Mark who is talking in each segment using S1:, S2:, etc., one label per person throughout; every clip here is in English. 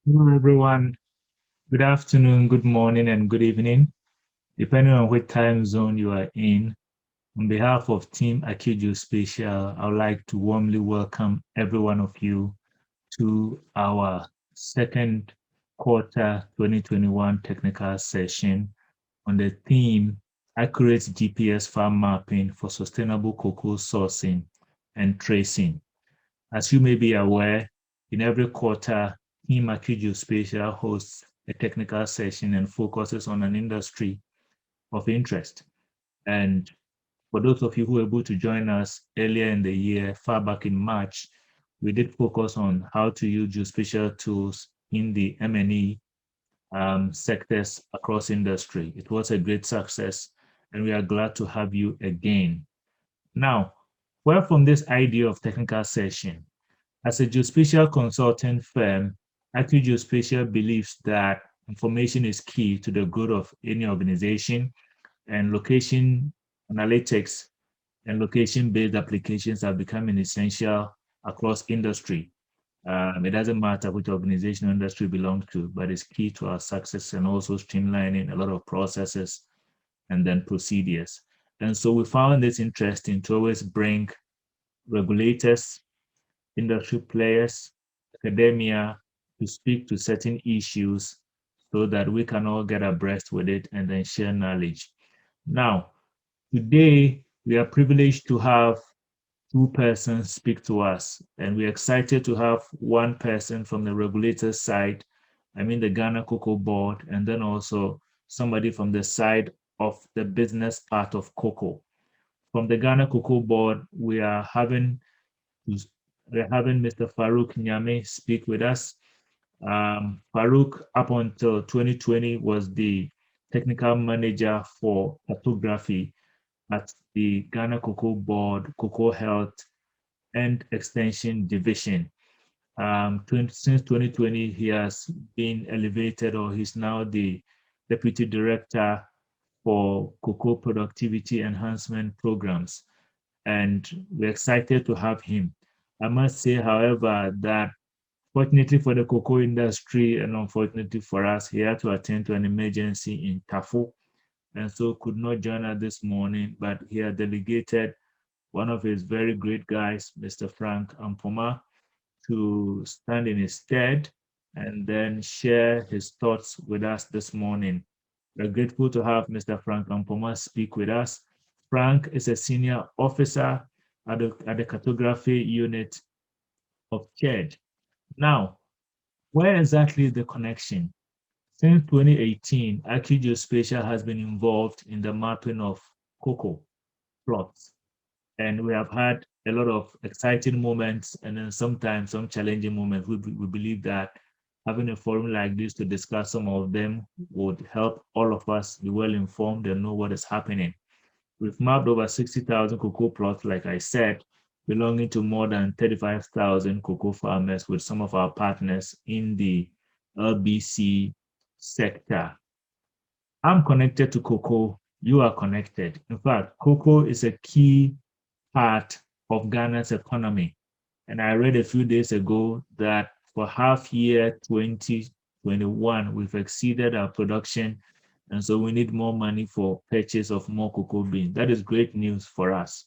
S1: Hello, everyone. Good afternoon, good morning, and good evening, depending on which time zone you are in. On behalf of Team AccuGeospatial, I would like to warmly welcome every one of you to our second quarter 2021 technical session on the theme Accurate GPS farm mapping for sustainable cocoa sourcing and tracing. As you may be aware, in every quarter, Team AccuGeospatial hosts a technical session and focuses on an industry of interest. And for those of you who were able to join us earlier in the year, far back in March, we did focus on how to use geospatial tools in the M&E sectors across industry. It was a great success, and we are glad to have you again. Now, where from this idea of technical session? As a geospatial consulting firm, AccuGeospatial believes that information is key to the growth of any organization, and location analytics and location-based applications are becoming essential across industry. It doesn't matter which organization or industry you belong to, but it's key to our success and also streamlining a lot of processes and then procedures. And so we found this interesting to always bring regulators, industry players, academia to speak to certain issues so that we can all get abreast with it and then share knowledge. Now, today we are privileged to have two persons speak to us, and we're excited to have one person from the regulator side, I mean the Ghana Cocoa Board, and then also somebody from the side of the business part of cocoa. From the Ghana Cocoa Board, we're having Mr. Farouk Nyame speak with us. Farouk, up until 2020, was the technical manager for cartography at the Ghana Cocoa Board, Cocoa Health and Extension Division. Since 2020, he has been elevated, or he's now the deputy director for cocoa productivity enhancement programs, and we're excited to have him. I must say, however, that fortunately for the cocoa industry and unfortunately for us, he had to attend to an emergency in Tafo and so could not join us this morning, but he had delegated one of his very great guys, Mr. Frank Ampoma, to stand in his stead and then share his thoughts with us this morning. We're grateful to have Mr. Frank Ampoma speak with us. Frank is a senior officer at the cartography unit of CHED. Now, where exactly is the connection? Since 2018, AccuGeospatial has been involved in the mapping of cocoa plots, and we have had a lot of exciting moments and then sometimes some challenging moments. We believe that having a forum like this to discuss some of them would help all of us be well informed and know what is happening. We've mapped over 60,000 cocoa plots, like I said, belonging to more than 35,000 cocoa farmers with some of our partners in the LBC sector. I'm connected to cocoa. You are connected. In fact, cocoa is a key part of Ghana's economy. And I read a few days ago that for half year 2021, we've exceeded our production. And so we need more money for purchase of more cocoa beans. That is great news for us.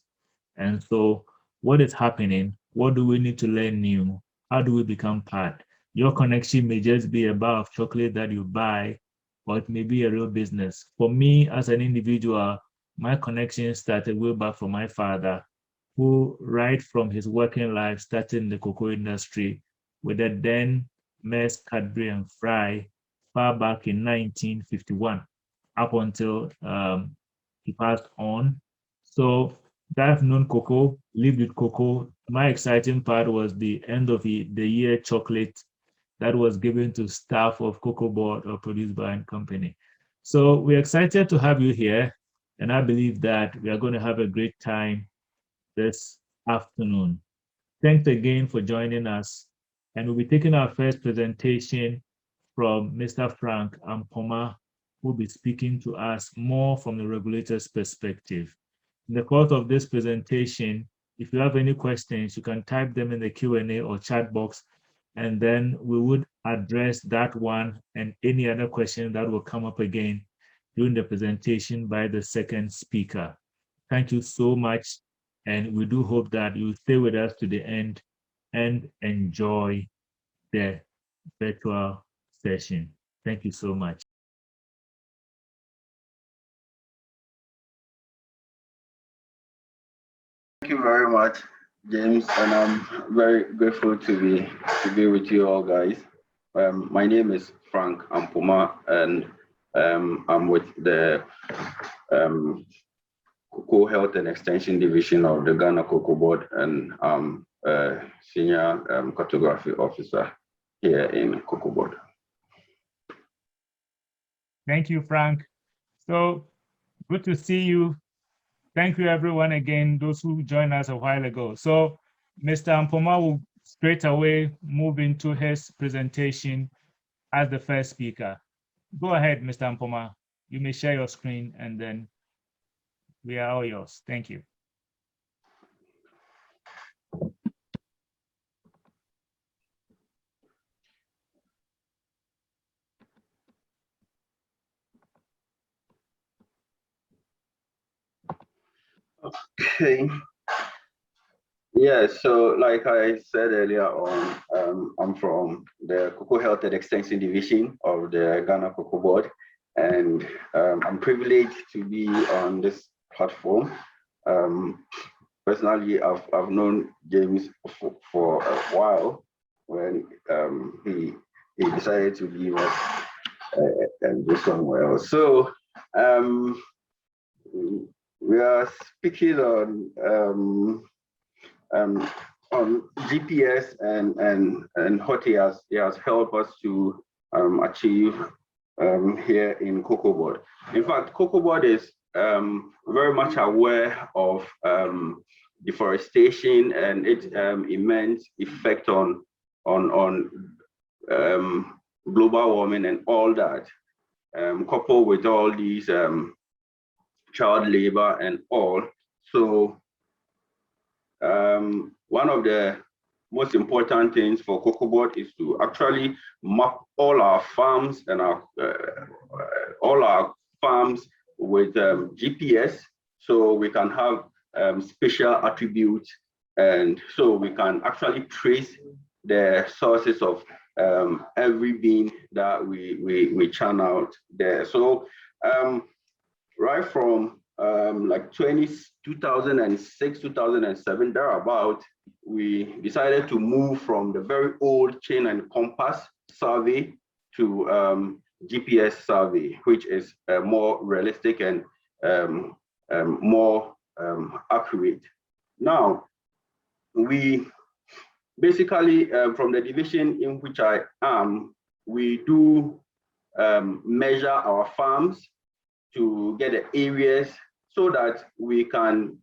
S1: And so what is happening? What do we need to learn new? How do we become part? Your connection may just be a bar of chocolate that you buy, or it may be a real business. For me, as an individual, my connection started way back from my father, who right from his working life started in the cocoa industry with the then Mess Cadbury and Fry far back in 1951 up until he passed on. So I've known cocoa, lived with cocoa. My exciting part was the end of the year chocolate that was given to staff of Cocoa Board or produced by a company. So we're excited to have you here, and I believe that we are going to have a great time this afternoon. Thanks again for joining us. And we'll be taking our first presentation from Mr. Frank Ampoma, who will be speaking to us more from the regulator's perspective. In the course of this presentation, if you have any questions, you can type them in the Q&A or chat box, and then we would address that one and any other question that will come up again during the presentation by the second speaker. Thank you so much. And we do hope that you stay with us to the end and enjoy the virtual session. Thank you so much.
S2: Thank you very much, James, and I'm very grateful to be with you all, guys. My name is Frank Ampoma, and I'm with the Cocoa Health and Extension Division of the Ghana Cocoa Board, and I'm a senior cartography officer here in Cocoa Board.
S1: Thank you, Frank. So good to see you. Thank you, everyone, again, those who joined us a while ago. So Mr. Ampoma will straight away move into his presentation as the first speaker. Go ahead, Mr. Ampoma. You may share your screen, and then we are all yours. Thank you.
S2: Okay. Yeah, so like I said earlier on, I'm from the Cocoa Health and Extension Division of the Ghana Cocoa Board, and I'm privileged to be on this platform. Personally, I've known James for a while when he decided to leave us and go somewhere else. So we are speaking on GPS and what he has helped us to achieve here in Cocoa Board. In fact, Cocoa Board is very much aware of deforestation and its immense effect on global warming and all that, coupled with all these child labor and all. So one of the most important things for Cocoa Board is to actually map all our farms and all our farms with GPS, so we can have special attributes, and so we can actually trace the sources of every bean that we churn out there. So right from like 2006, 2007, thereabout, we decided to move from the very old chain and compass survey to GPS survey, which is more realistic and more accurate. Now, we basically, from the division in which I am, we do measure our farms to get the areas so that we can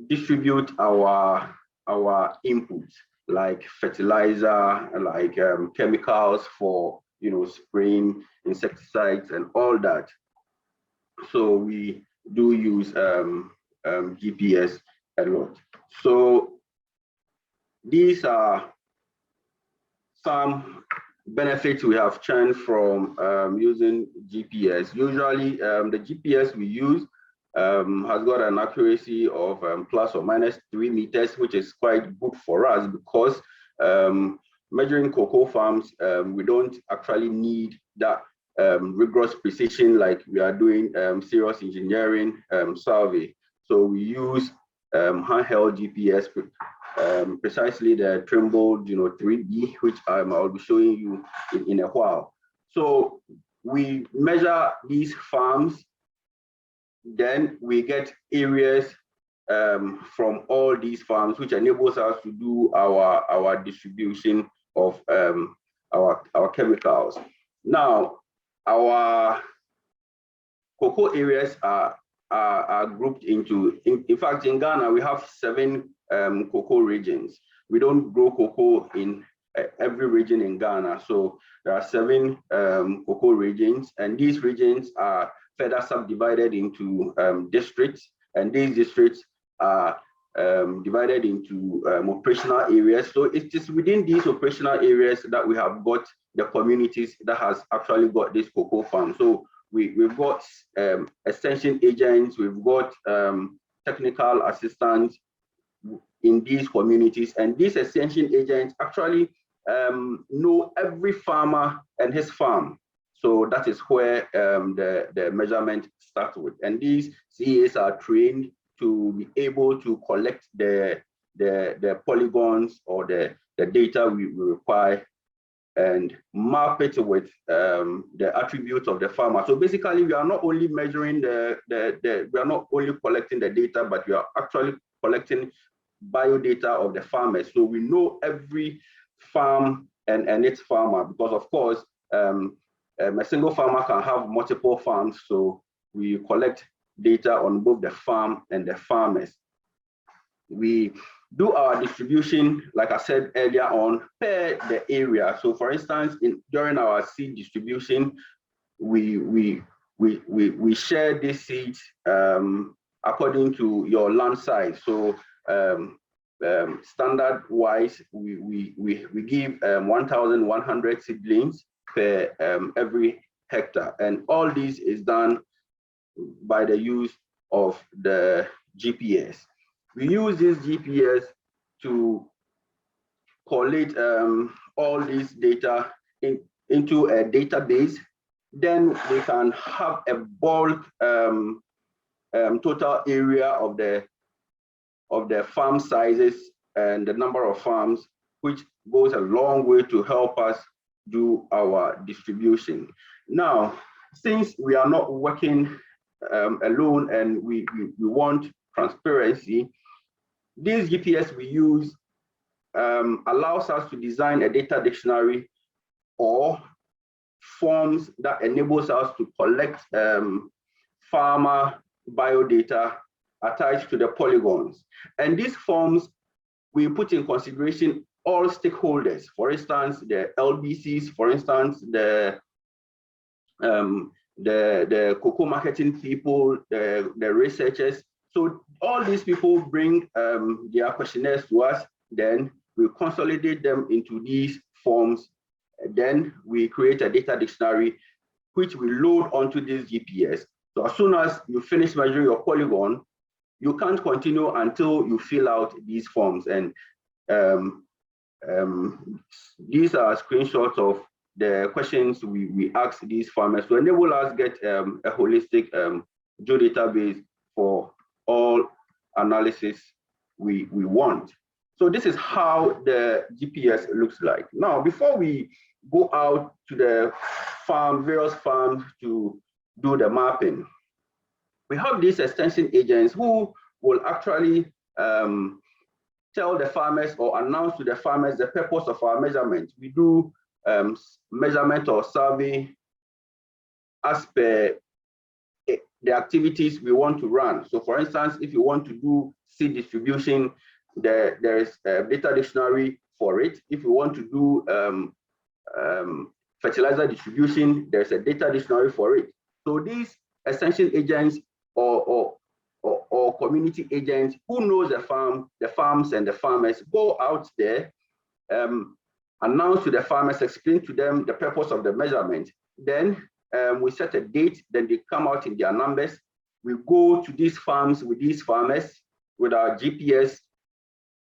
S2: distribute our inputs like fertilizer, like chemicals for spraying insecticides and all that. So we do use GPS a lot. So these are some benefits we have churned from using GPS. Usually, the GPS we use has got an accuracy of plus or minus 3 meters, which is quite good for us because measuring cocoa farms, we don't actually need that rigorous precision like we are doing serious engineering survey. So we use handheld GPS, precisely the Trimble 3D, which I'll be showing you in a while. So we measure these farms, then we get areas from all these farms, which enables us to do our distribution of our chemicals. Now, our cocoa areas are grouped into, in fact, in Ghana, we have 7 cocoa regions. We don't grow cocoa in every region in Ghana. So there are 7 cocoa regions, and these regions are further subdivided into districts, and these districts are divided into operational areas. So it is within these operational areas that we have got the communities that has actually got this cocoa farm. So we've got extension agents, we've got technical assistants in these communities, and these extension agents actually know every farmer and his farm. So that is where the measurement starts with. And these CAs are trained to be able to collect the polygons or the data we require and map it with the attributes of the farmer. So basically, we are not only measuring we are not only collecting the data, but we are actually collecting biodata of the farmers. So we know every farm and its farmer, because of course, a single farmer can have multiple farms. So we collect data on both the farm and the farmers. We do our distribution, like I said earlier on, per the area. So for instance, during our seed distribution, we share these seeds according to your land size. So standard wise, we give 1,100 seedlings per every hectare, and all this is done by the use of the GPS. We use this GPS to collate all this data into a database. Then we can have a bulk total area of the farm sizes and the number of farms, which goes a long way to help us do our distribution. Now, since we are not working alone and we want transparency, this GPS we use allows us to design a data dictionary or forms that enables us to collect farmer biodata attached to the polygons. And these forms, we put in consideration all stakeholders, for instance, the LBCs, for instance, the cocoa marketing people, the researchers. So all these people bring their questionnaires to us, then we consolidate them into these forms. Then we create a data dictionary, which we load onto this GPS. So as soon as you finish measuring your polygon, you can't continue until you fill out these forms. And these are screenshots of the questions we ask these farmers to enable us get a holistic geodatabase for all analysis we want. So this is how the GPS looks like. Now, before we go out to the farm, various farms to do the mapping, we have these extension agents who will actually tell the farmers or announce to the farmers the purpose of our measurement. We do measurement or survey as per the activities we want to run. So for instance, if you want to do seed distribution, there is a data dictionary for it. If you want to do fertilizer distribution, there's a data dictionary for it. So these extension agents or community agents who knows the farms and the farmers go out there, announce to the farmers, explain to them the purpose of the measurement. Then we set a date, then they come out in their numbers. We go to these farms with these farmers with our GPS.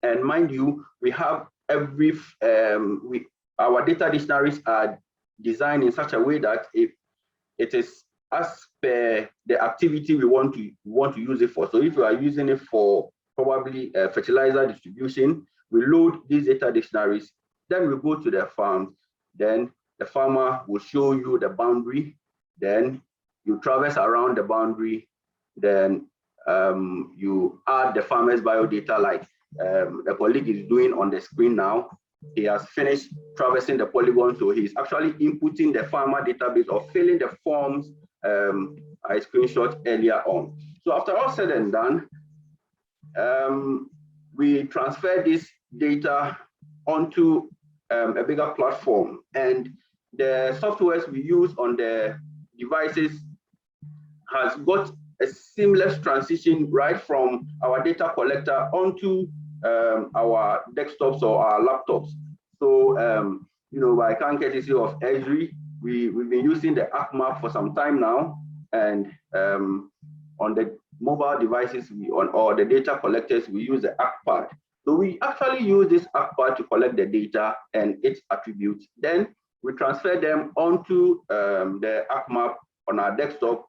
S2: And mind you, we have our data dictionaries are designed in such a way that it is as per the activity we want to use it for. So if you are using it for probably fertilizer distribution, we load these data dictionaries, then we go to the farm, then the farmer will show you the boundary, then you traverse around the boundary, then you add the farmer's biodata like the colleague is doing on the screen now. He has finished traversing the polygon, so he's actually inputting the farmer database or filling the forms I screenshot earlier on. So after all said and done, we transfer this data onto a bigger platform, and the softwares we use on the devices has got a seamless transition right from our data collector onto our desktops or our laptops. So, you know, by kind courtesy of Esri, we've been using the AccuMap for some time now, and on the mobile devices or the data collectors, we use the AccuPad. So we actually use this AccuPad to collect the data and its attributes. Then we transfer them onto the AccuMap on our desktop.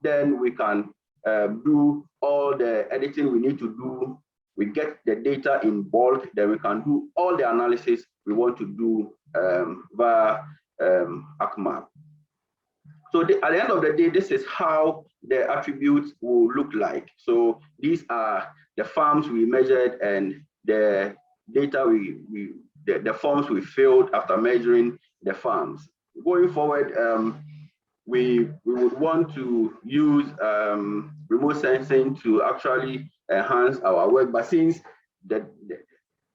S2: Then we can do all the editing we need to do. We get the data in bulk, then we can do all the analysis we want to do via AccuMap. So at the end of the day, this is how the attributes will look like. So these are the farms we measured and the data the forms we filled after measuring the farms. Going forward, we would want to use remote sensing to actually enhance our work. But since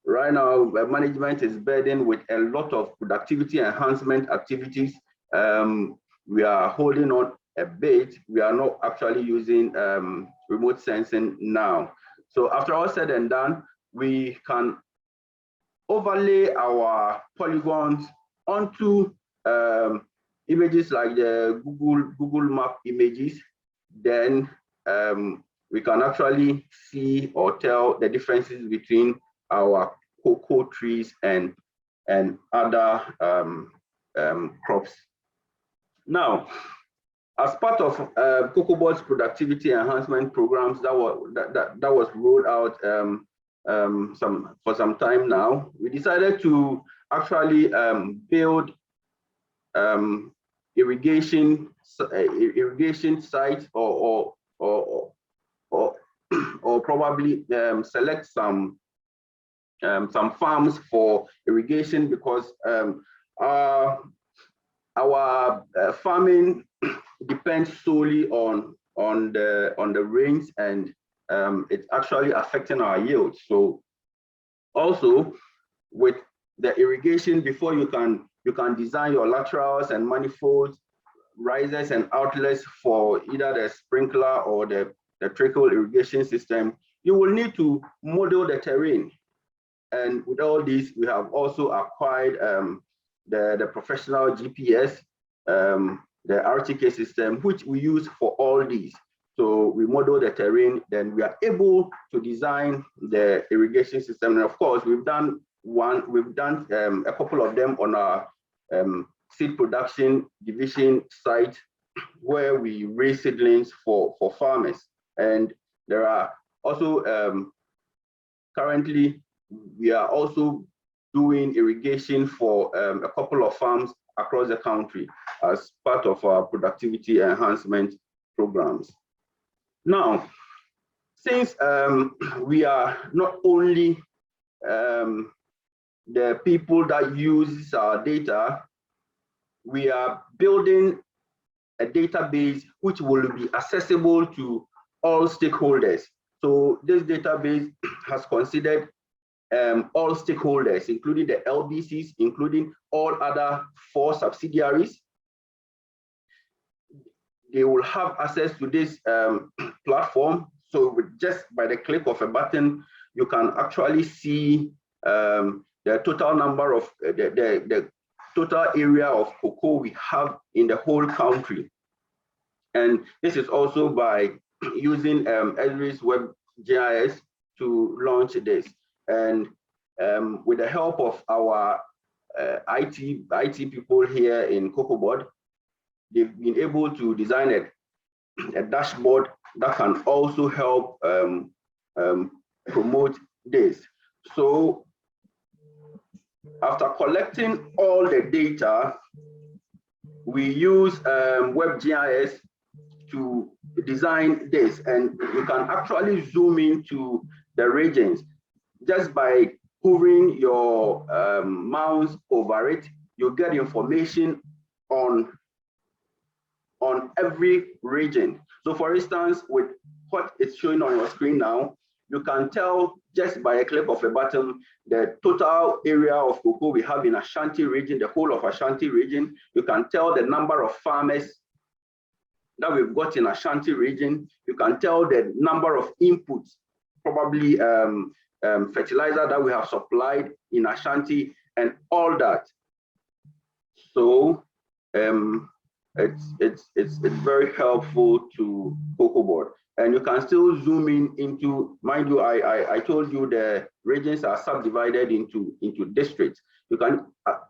S2: right now management is burdened with a lot of productivity enhancement activities, we are holding on a bit. We are not actually using remote sensing now. So after all said and done, we can overlay our polygons onto images like the Google Map images. Then we can actually see or tell the differences between our cocoa trees and other crops. Now, as part of COCOBOD's productivity enhancement programs that was rolled out for some time now, we decided to actually build irrigation sites or probably select some farms for irrigation, because our farming depends solely on the rains, and it's actually affecting our yield. So also with the irrigation, before you can design your laterals and manifolds, risers and outlets for either the sprinkler or the trickle irrigation system, you will need to model the terrain. And with all this, we have also acquired the professional GPS, the RTK system, which we use for all these. So we model the terrain, then we are able to design the irrigation system. And of course, we've done a couple of them on our seed production division site, where we raise seedlings for farmers. And there are also currently we are also doing irrigation for a couple of farms across the country as part of our productivity enhancement programs. Now, since we are not only the people that use our data, we are building a database which will be accessible to all stakeholders. So this database has considered all stakeholders, including the LBCs, including all other 4 subsidiaries. They will have access to this platform. So with just by the click of a button, you can actually see the total number of the total area of cocoa we have in the whole country. And this is also by using Esri's Web GIS to launch this. And with the help of our IT people here in COCOBOD, they've been able to design a dashboard that can also help promote this. So after collecting all the data, we use WebGIS to design this, and you can actually zoom into the regions just by hovering your mouse over it. You get information on every region. So for instance, with what is showing on your screen now, you can tell just by a click of a button the total area of cocoa we have in Ashanti region, the whole of Ashanti region. You can tell the number of farmers that we've got in Ashanti region. You can tell the number of inputs, probably fertilizer that we have supplied in Ashanti and all that. So it's very helpful to Cocoa Board. And you can still zoom in into, mind you, I told you the regions are subdivided into districts. You can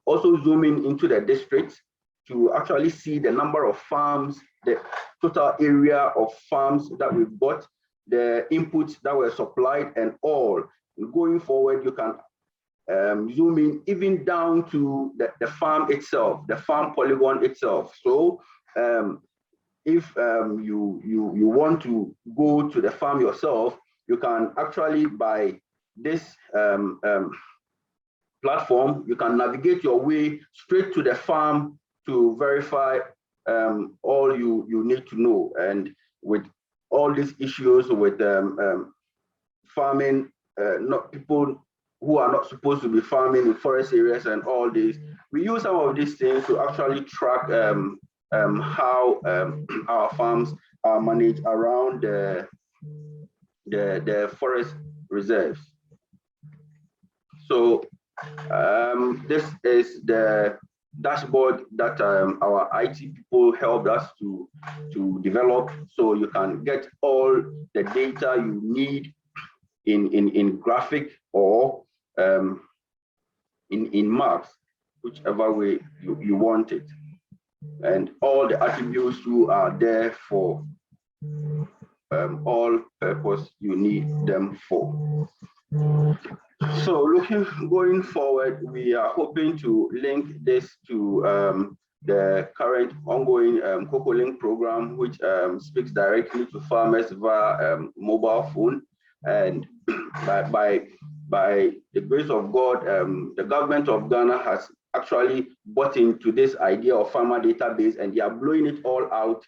S2: also zoom in into the districts to actually see the number of farms, the total area of farms that we've got, the inputs that were supplied and all. Going forward, you can zoom in even down to the farm itself, the farm polygon itself. So if you want to go to the farm yourself, you can actually, by this platform, you can navigate your way straight to the farm to verify all you need to know. And with all these issues with farming, not people who are not supposed to be farming in forest areas and all this, we use some of these things to actually track how our farms are managed around the forest reserves. So this is the dashboard that our IT people helped us to develop. So you can get all the data you need in graphic or in maps, whichever way you want it. And all the attributes you are there for all purpose you need them for. So going forward, we are hoping to link this to the current ongoing Cocoa Link program, which speaks directly to farmers via mobile phone. And by the grace of God, the government of Ghana has actually bought into this idea of farmer database, and they are blowing it all out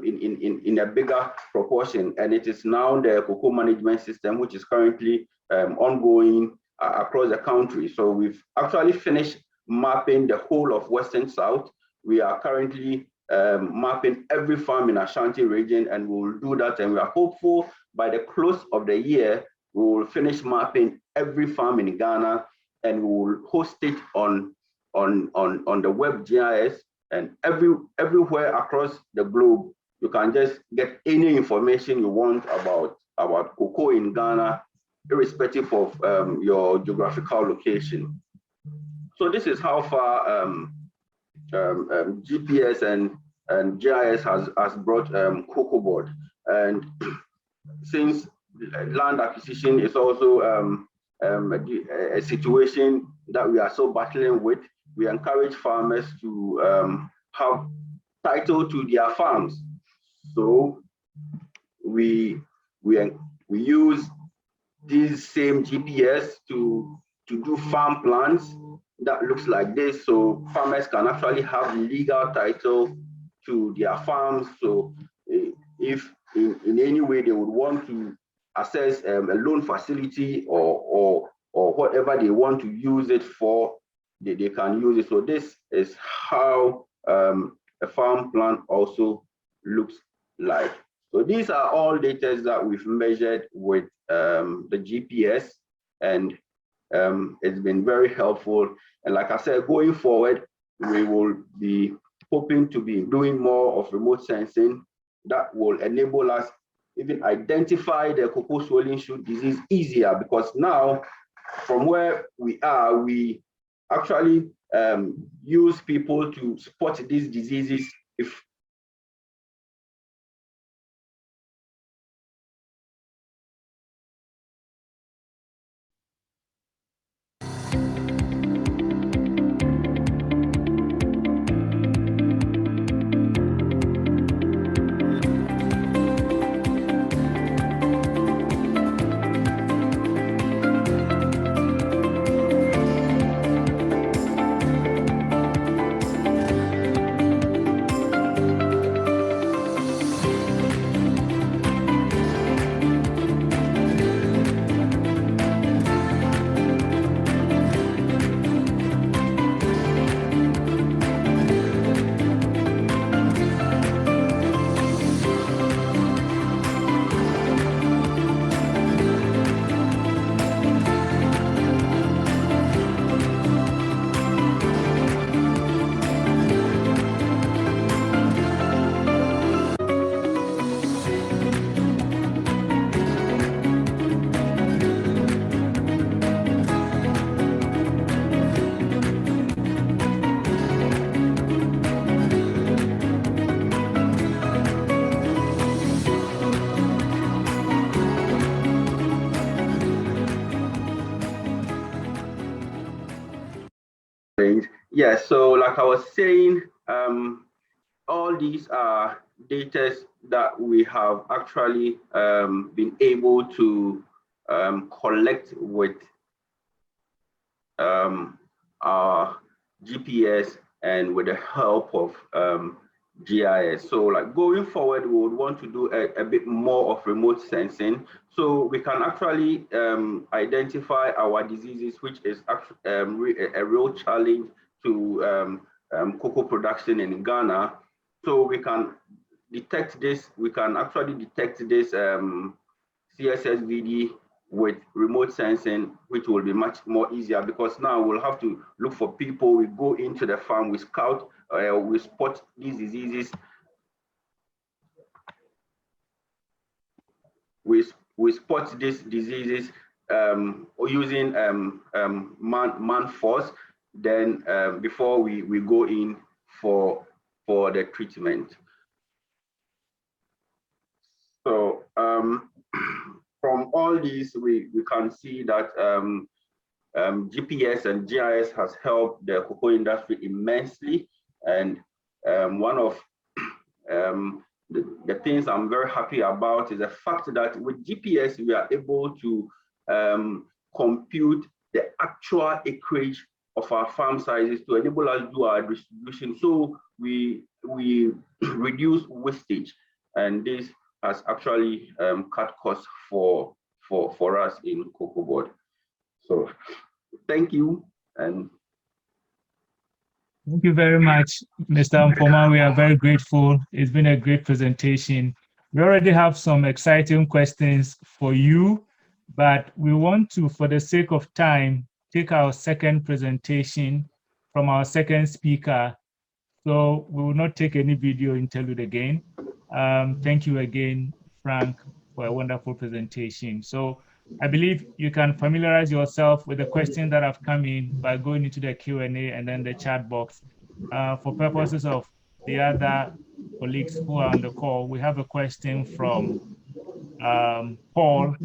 S2: in a bigger proportion. And it is now the cocoa management system, which is currently ongoing across the country. So we've actually finished mapping the whole of Western South. We are currently mapping every farm in Ashanti region, and we will do that. And we are hopeful by the close of the year, we will finish mapping every farm in Ghana, and we will host it on the web GIS, and everywhere across the globe, you can just get any information you want about cocoa in Ghana, irrespective of your geographical location. So this is how far GPS and GIS has brought Cocoa Board. And since land acquisition is also a situation that we are so battling with, we encourage farmers to have title to their farms. So we use these same GPS to do farm plans that looks like this. So farmers can actually have legal title to their farms. So if in any way they would want to access a loan facility or whatever they want to use it for, they can use it. So this is how a farm plan also looks like. So these are all data that we've measured with the GPS, and it's been very helpful. And like I said, going forward, we will be hoping to be doing more of remote sensing that will enable us even identify the cocoa swollen shoot disease easier, because now from where we are, we actually use people to spot these diseases if Yes, so like I was saying, all these are data that we have actually been able to collect with our GPS and with the help of GIS. So like going forward, we would want to do a bit more of remote sensing. So we can actually identify our diseases, which is a real challenge to cocoa production in Ghana. So we can detect this, we can actually detect this CSSVD with remote sensing, which will be much more easier because now we'll have to look for people. We go into the farm, we scout, we spot these diseases. We spot these diseases using man force. Then before we go in for the treatment. So from all these, we can see that GPS and GIS has helped the cocoa industry immensely. And one of the things I'm very happy about is the fact that with GPS, we are able to compute the actual acreage of our farm sizes to enable us to do our distribution. So we reduce wastage, and this has actually cut costs for us in cocoa board. So thank you. And
S1: Thank you very much, Mr. Mpoma. We are very grateful. It's been a great presentation. We already have some exciting questions for you, but we want to, for the sake of time, take our second presentation from our second speaker. So we will not take any video interlude again. Thank you again, Frank, for a wonderful presentation. So I believe you can familiarize yourself with the questions that have come in by going into the Q&A and then the chat box. For purposes of the other colleagues who are on the call, we have a question from Paul.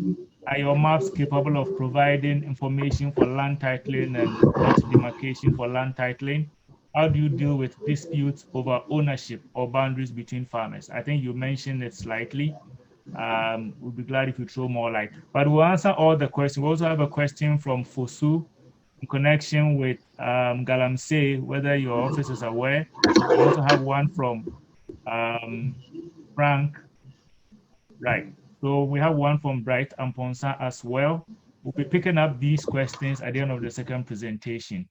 S1: Are your maps capable of providing information for land titling and lot demarcation for land titling? How do you deal with disputes over ownership or boundaries between farmers? I think you mentioned it slightly. We'll be glad if you throw more light. But we'll answer all the questions. We also have a question from Fosu in connection with Galamsey, whether your office is aware. We also have one from Frank. Right. So we have one from Bright and Ponsa as well. We'll be picking up these questions at the end of the second presentation.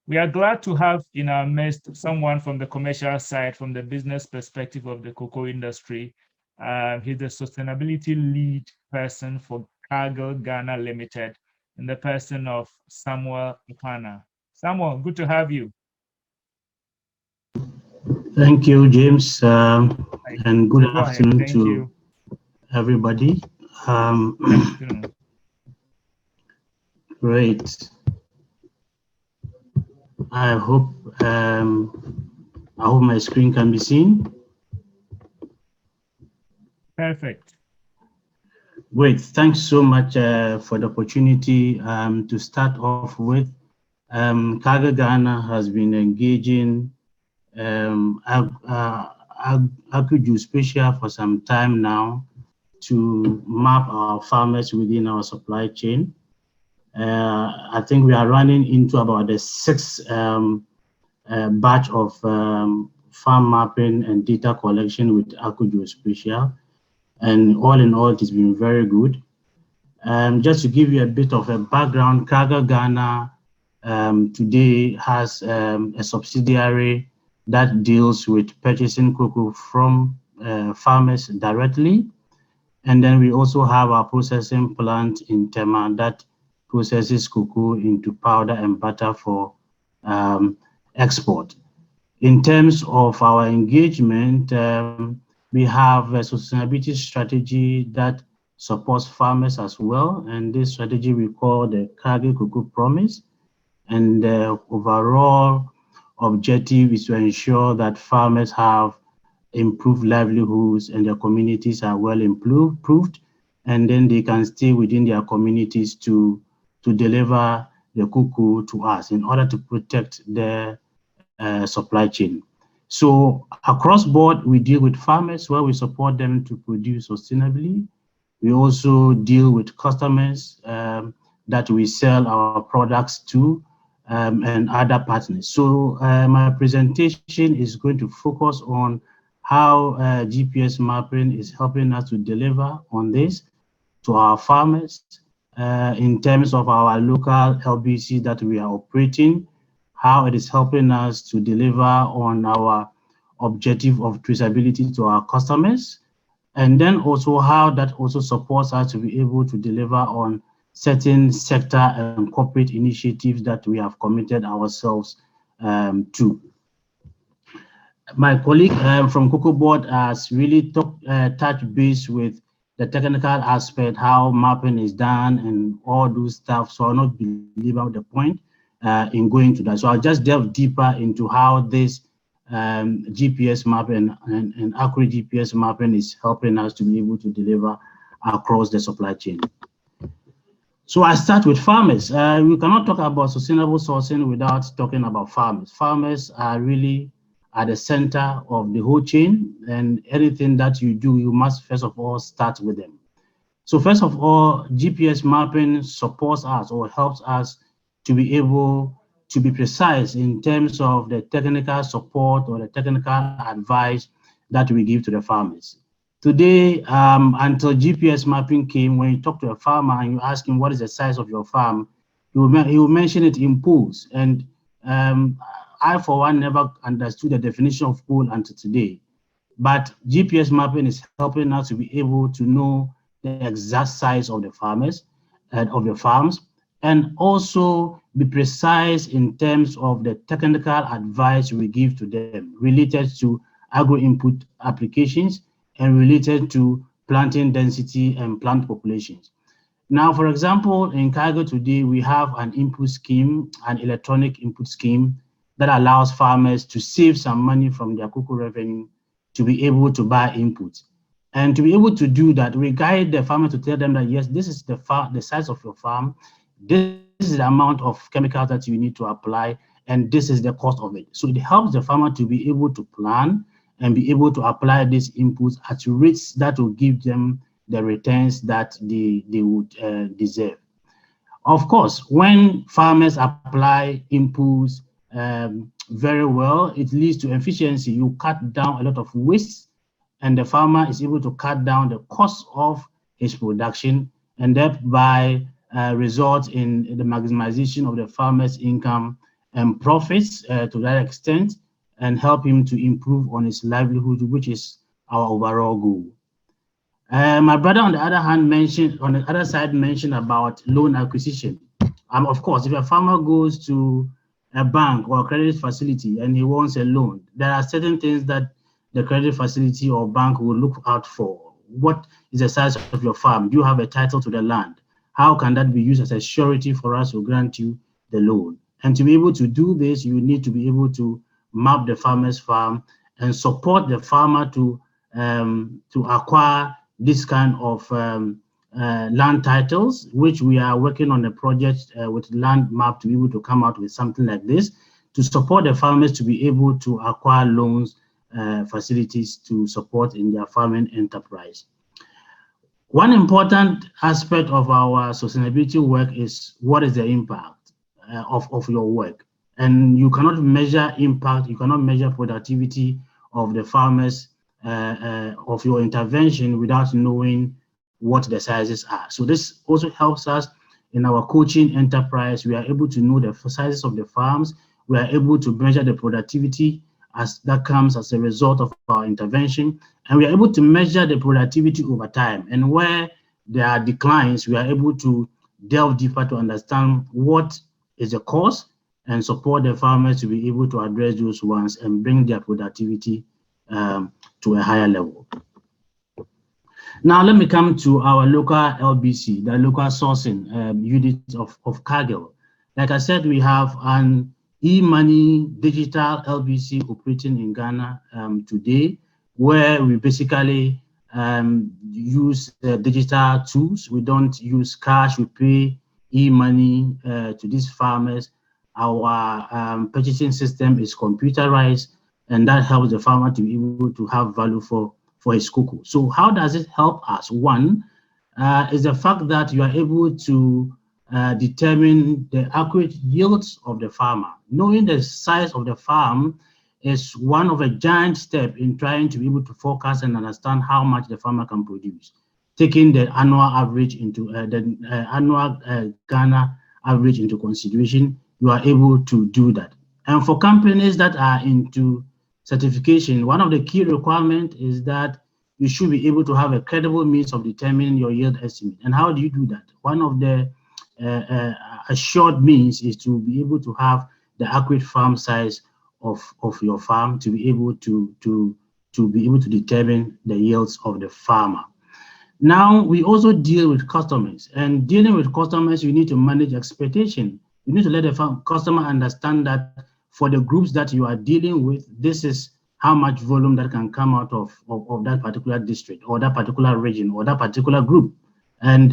S1: We are glad to have in our midst someone from the commercial side, from the business perspective of the cocoa industry. He's the sustainability lead person for Cargill Ghana Limited, in the person of Samuel Ipana. Samuel, good to have you.
S3: Thank you, James, and good afternoon to everybody. Great. I hope my screen can be seen.
S1: Perfect.
S3: Great. Thanks so much for the opportunity to start off with. Cargill Ghana has been engaging AccuGeospatial for some time now to map our farmers within our supply chain. I think we are running into about the sixth batch of farm mapping and data collection with AccuGeospatial, and all in all, it has been very good. Just to give you a bit of a background, Cargill Ghana today has a subsidiary that deals with purchasing cocoa from farmers directly. And then we also have our processing plant in Tema that processes cocoa into powder and butter for export. In terms of our engagement, we have a sustainability strategy that supports farmers as well. And this strategy we call the Cargill Cocoa Promise. And the overall objective is to ensure that farmers have improved livelihoods and their communities are well improved, and then they can stay within their communities to deliver the cocoa to us in order to protect the supply chain. So across board, we deal with farmers where we support them to produce sustainably. We also deal with customers that we sell our products to and other partners. So my presentation is going to focus on how GPS mapping is helping us to deliver on this to our farmers in terms of our local LBC that we are operating, how it is helping us to deliver on our objective of traceability to our customers, and then also how that also supports us to be able to deliver on certain sector and corporate initiatives that we have committed ourselves to. My colleague from Cocoa Board has really touched base with the technical aspect, how mapping is done and all those stuff. So I'll not belabor the point in going to that. So I'll just delve deeper into how this GPS mapping and accurate GPS mapping is helping us to be able to deliver across the supply chain. So I start with farmers. We cannot talk about sustainable sourcing without talking about farmers. Farmers are really at the center of the whole chain, and anything that you do, you must first of all start with them. So first of all, GPS mapping supports us or helps us to be able to be precise in terms of the technical support or the technical advice that we give to the farmers. Today, until GPS mapping came, when you talk to a farmer and you ask him what is the size of your farm, he will mention it in pools. And I, for one, never understood the definition of pool until today. But GPS mapping is helping us to be able to know the exact size of the farmers and of the farms, and also be precise in terms of the technical advice we give to them related to agro-input applications and related to planting density and plant populations. Now, for example, in Cargo today, we have an input scheme, an electronic input scheme that allows farmers to save some money from their cocoa revenue to be able to buy inputs. And to be able to do that, we guide the farmer to tell them that, yes, this is the size of your farm, this is the amount of chemicals that you need to apply, and this is the cost of it. So it helps the farmer to be able to plan and be able to apply these inputs at rates that will give them the returns that they would deserve. Of course, when farmers apply inputs very well, it leads to efficiency. You cut down a lot of waste, and the farmer is able to cut down the cost of his production, and thereby result in the maximization of the farmer's income and profits to that extent, and help him to improve on his livelihood, which is our overall goal. My brother, on the other hand, mentioned about loan acquisition. Of course, if a farmer goes to a bank or a credit facility and he wants a loan, there are certain things that the credit facility or bank will look out for. What is the size of your farm? Do you have a title to the land? How can that be used as a surety for us to grant you the loan? And to be able to do this, you need to be able to map the farmer's farm and support the farmer to acquire this kind of land titles, which we are working on a project with Land Map to be able to come out with something like this to support the farmers to be able to acquire loans, facilities to support in their farming enterprise. One important aspect of our sustainability work is what is the impact of your work. And you cannot measure impact, you cannot measure productivity of the farmers of your intervention without knowing what the sizes are. So this also helps us in our coaching enterprise. We are able to know the sizes of the farms. We are able to measure the productivity as that comes as a result of our intervention. And we are able to measure the productivity over time. And where there are declines, we are able to delve deeper to understand what is the cause and support the farmers to be able to address those ones and bring their productivity to a higher level. Now, let me come to our local LBC, the local sourcing unit of Cargill. Like I said, we have an e-money digital LBC operating in Ghana today, where we basically use digital tools. We don't use cash, we pay e-money to these farmers our purchasing system is computerized, and that helps the farmer to be able to have value for his cocoa. So how does it help us? One is the fact that you are able to determine the accurate yields of the farmer. Knowing the size of the farm is one of a giant step in trying to be able to forecast and understand how much the farmer can produce. Taking the annual average into annual Ghana average into consideration, you are able to do that. And for companies that are into certification, one of the key requirements is that you should be able to have a credible means of determining your yield estimate. And how do you do that? One of the assured means is to be able to have the accurate farm size of your farm to be able to be able to determine the yields of the farmer. Now, we also deal with customers, and dealing with customers, you need to manage expectation. You need to let the customer understand that for the groups that you are dealing with, this is how much volume that can come out of that particular district or that particular region or that particular group. And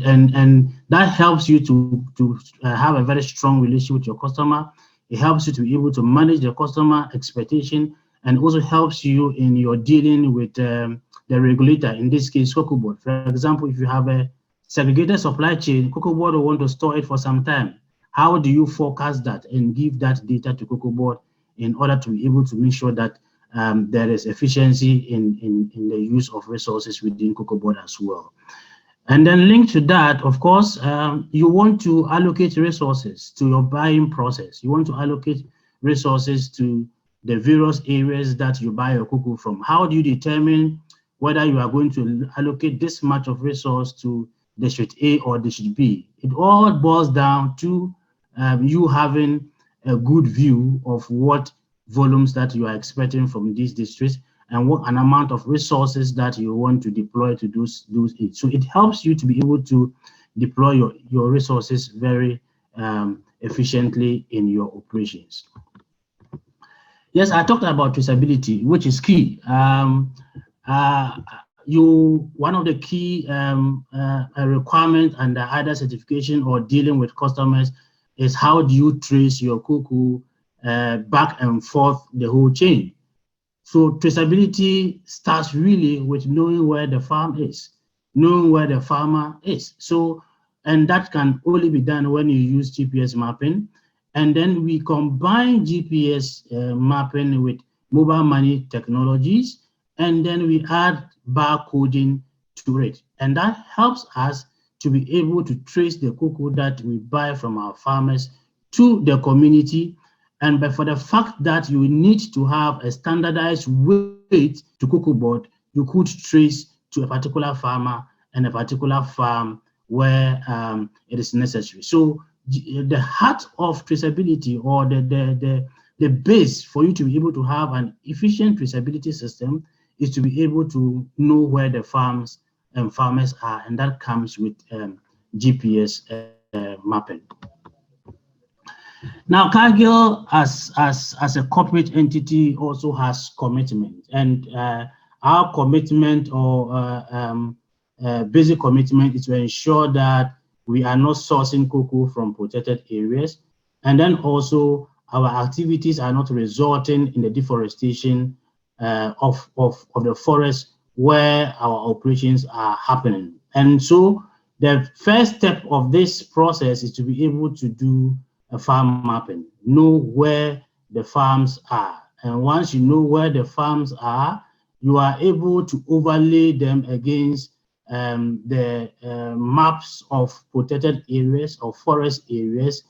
S3: that helps you to have a very strong relationship with your customer. It helps you to be able to manage the customer expectation, and also helps you in your dealing with the regulator, in this case, Cocoa Board. For example, if you have a segregated supply chain, Cocoa Board will want to store it for some time. How do you forecast that and give that data to Cocoa Board in order to be able to make sure that there is efficiency in the use of resources within Cocoa Board as well? And then linked to that, of course, you want to allocate resources to your buying process. You want to allocate resources to the various areas that you buy your cocoa from. How do you determine whether you are going to allocate this much of resource to district A or district B? It all boils down to you having a good view of what volumes that you are expecting from these districts and what an amount of resources that you want to deploy to do it. So it helps you to be able to deploy your resources very efficiently in your operations. Yes, I talked about traceability, which is key. One of the key requirements under either certification or dealing with customers is how do you trace your cocoa back and forth the whole chain. So traceability starts really with knowing where the farm is, knowing where the farmer is. So, and that can only be done when you use GPS mapping. And then we combine GPS mapping with mobile money technologies, and then we add barcoding to it. And that helps us to be able to trace the cocoa that we buy from our farmers to the community. And but for the fact that you need to have a standardized weight to Cocoa Board, you could trace to a particular farmer and a particular farm where it is necessary. So the heart of traceability, or the base for you to be able to have an efficient traceability system, is to be able to know where the farms and farmers are, and that comes with GPS mapping. Now, Cargill, as a corporate entity, also has commitment, and our commitment, or basic commitment, is to ensure that we are not sourcing cocoa from protected areas, and then also our activities are not resulting in the deforestation of the forest where our operations are happening. And so the first step of this process is to be able to do a farm mapping, know where the farms are. And once you know where the farms are, you are able to overlay them against the maps of protected areas or forest areas,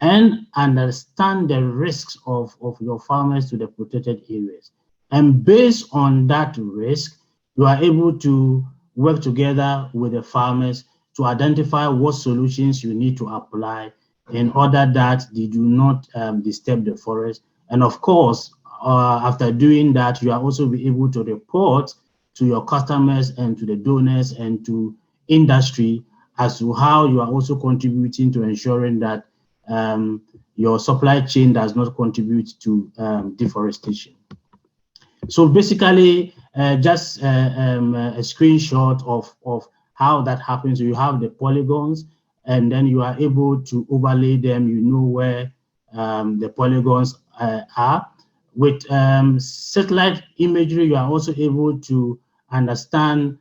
S3: and understand the risks of your farmers to the protected areas. And based on that risk, you are able to work together with the farmers to identify what solutions you need to apply in order that they do not disturb the forest. And of course, after doing that, you are also be able to report to your customers and to the donors and to industry as to how you are also contributing to ensuring that your supply chain does not contribute to deforestation. So basically, just a screenshot of how that happens. You have the polygons, and then you are able to overlay them. You know where the polygons are. With satellite imagery, you are also able to understand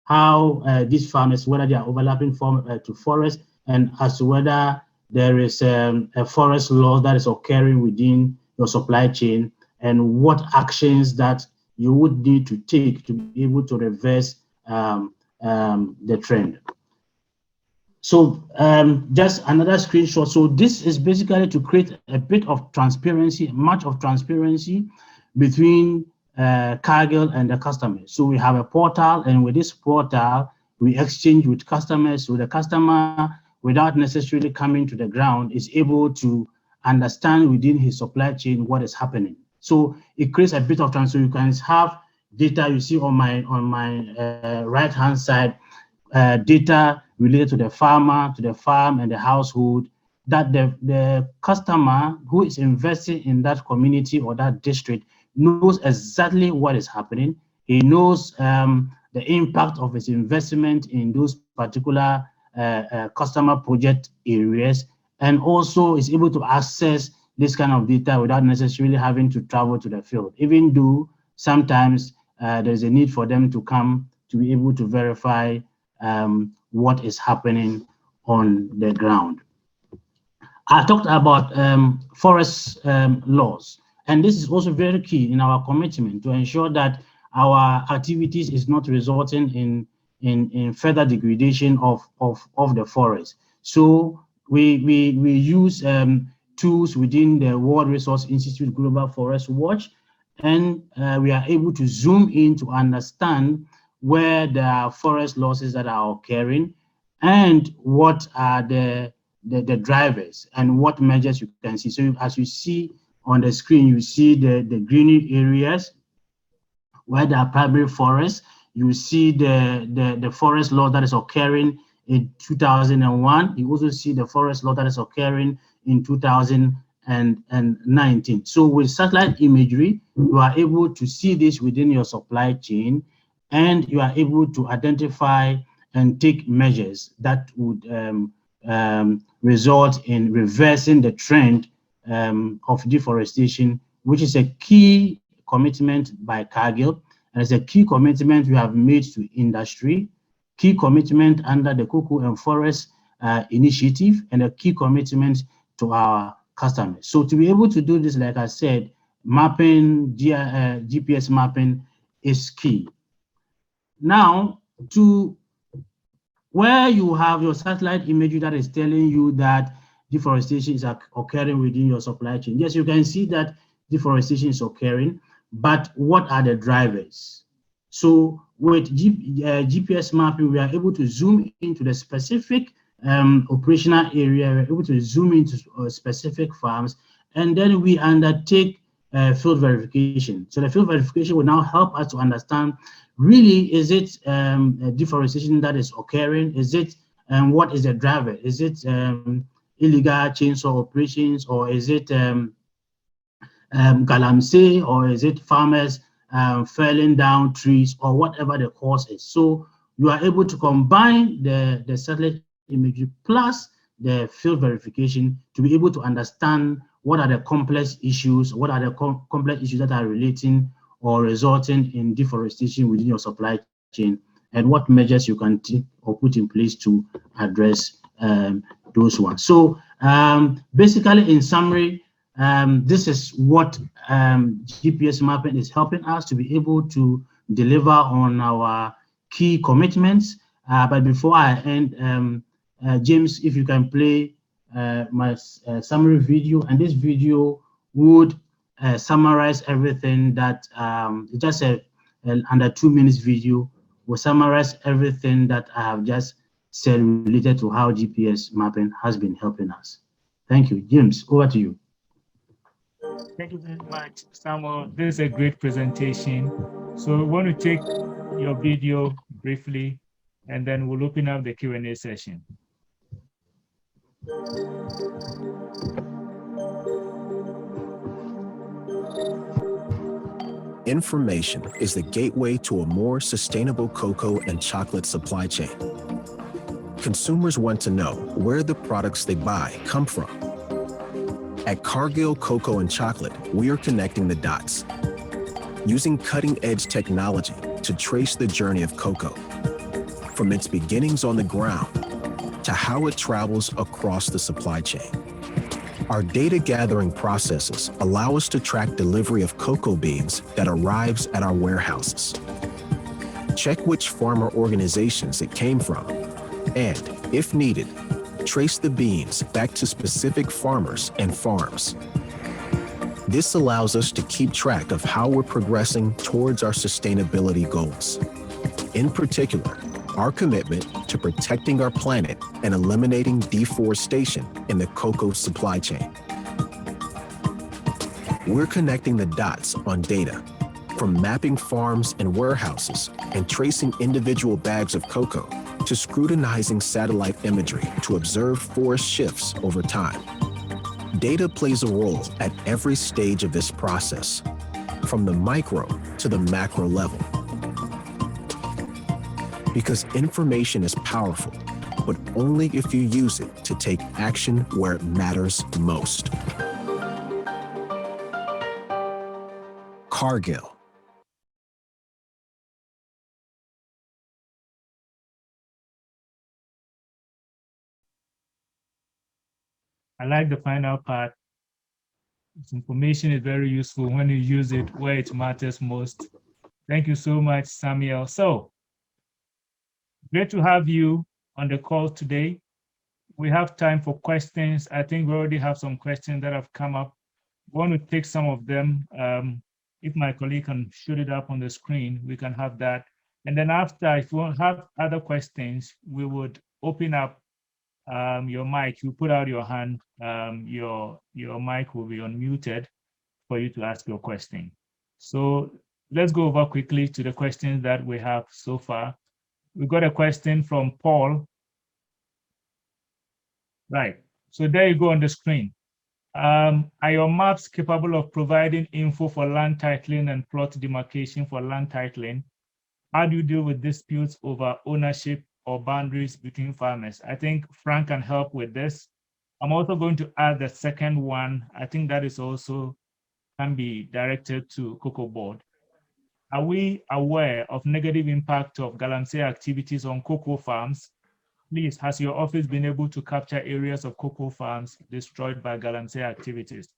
S3: how these farmers, whether they are overlapping to forest, and as to whether there is a forest loss that is occurring within your supply chain, and what actions that you would need to take to be able to reverse the trend. So just another screenshot. So this is basically to create a bit of transparency, much of transparency between Cargill and the customer. So we have a portal, and with this portal, we exchange with customers. So the customer, without necessarily coming to the ground, is able to understand within his supply chain what is happening. So it creates a bit of transparency. So you can have data you see on my right hand side, data related to the farmer, to the farm, and the household, that the customer who is investing in that community or that district knows exactly what is happening. He knows the impact of his investment in those particular customer project areas, and also is able to access this kind of data without necessarily having to travel to the field, even though sometimes there's a need for them to come to be able to verify what is happening on the ground. I talked about forest laws, and this is also very key in our commitment to ensure that our activities is not resulting in further degradation of the forest. So we use tools within the World Resource Institute Global Forest Watch, and we are able to zoom in to understand where there are forest losses that are occurring, and what are the drivers and what measures you can see. So as you see on the screen, you see the greening areas where there are primary forests. You see the forest loss that is occurring in 2001. You also see the forest loss that is occurring in 2019. So with satellite imagery, you are able to see this within your supply chain, and you are able to identify and take measures that would result in reversing the trend of deforestation, which is a key commitment by Cargill, and it's a key commitment we have made to industry, key commitment under the Cocoa and Forest Initiative, and a key commitment to our customers. So to be able to do this, like I said, mapping, GPS mapping is key. Now, to where you have your satellite imagery that is telling you that deforestation is occurring within your supply chain. Yes, you can see that deforestation is occurring, but what are the drivers? So with GPS mapping, we are able to zoom into the specific operational area. We're able to zoom into specific farms, and then we undertake field verification. So the field verification will now help us to understand, really, is it deforestation that is occurring? Is it, what is the driver? Is it illegal chainsaw operations, or is it galamsey, or is it farmers felling down trees, or whatever the cause is? So you are able to combine the satellite imagery plus the field verification to be able to understand what are the complex issues, what are the complex issues that are relating or resulting in deforestation within your supply chain, and what measures you can take or put in place to address those ones. So basically, in summary, this is what GPS mapping is helping us to be able to deliver on our key commitments. But before I end, James, if you can play my summary video, and this video would summarize everything that just under 2 minutes video will summarize everything that I have just said related to how GPS mapping has been helping us. Thank you. James, over to you.
S1: Thank you very much, Samuel. This is a great presentation. So we want to take your video briefly, and then we'll open up the Q&A session.
S4: Information is the gateway to a more sustainable cocoa and chocolate supply chain. Consumers want to know where the products they buy come from. At Cargill Cocoa and Chocolate, we are connecting the dots, using cutting-edge technology to trace the journey of cocoa, from its beginnings on the ground to how it travels across the supply chain. Our data gathering processes allow us to track delivery of cocoa beans that arrives at our warehouses. Check which farmer organizations it came from, and, if needed, trace the beans back to specific farmers and farms. This allows us to keep track of how we're progressing towards our sustainability goals. In particular, our commitment to protecting our planet and eliminating deforestation in the cocoa supply chain. We're connecting the dots on data, from mapping farms and warehouses and tracing individual bags of cocoa to scrutinizing satellite imagery to observe forest shifts over time. Data plays a role at every stage of this process, from the micro to the macro level. Because information is powerful, but only if you use it to take action where it matters most. Cargill.
S1: I like the final part. This information is very useful when you use it where it matters most. Thank you so much, Samuel. So, great to have you on the call today. We have time for questions. I think we already have some questions that have come up. I want to take some of them. If my colleague can shoot it up on the screen, we can have that. And then after, if you have other questions, we would open up your mic. You put out your hand, your mic will be unmuted for you to ask your question. So let's go over quickly to the questions that we have so far. We got a question from Paul. Right, so there you go on the screen. Are your maps capable of providing info for land titling and plot demarcation for land titling? How do you deal with disputes over ownership or boundaries between farmers? I think Frank can help with this. I'm also going to add the second one. I think that is also can be directed to Cocoa Board. Are we aware of negative impact of galamsey activities on cocoa farms? Please, has your office been able to capture areas of cocoa farms destroyed by galamsey activities?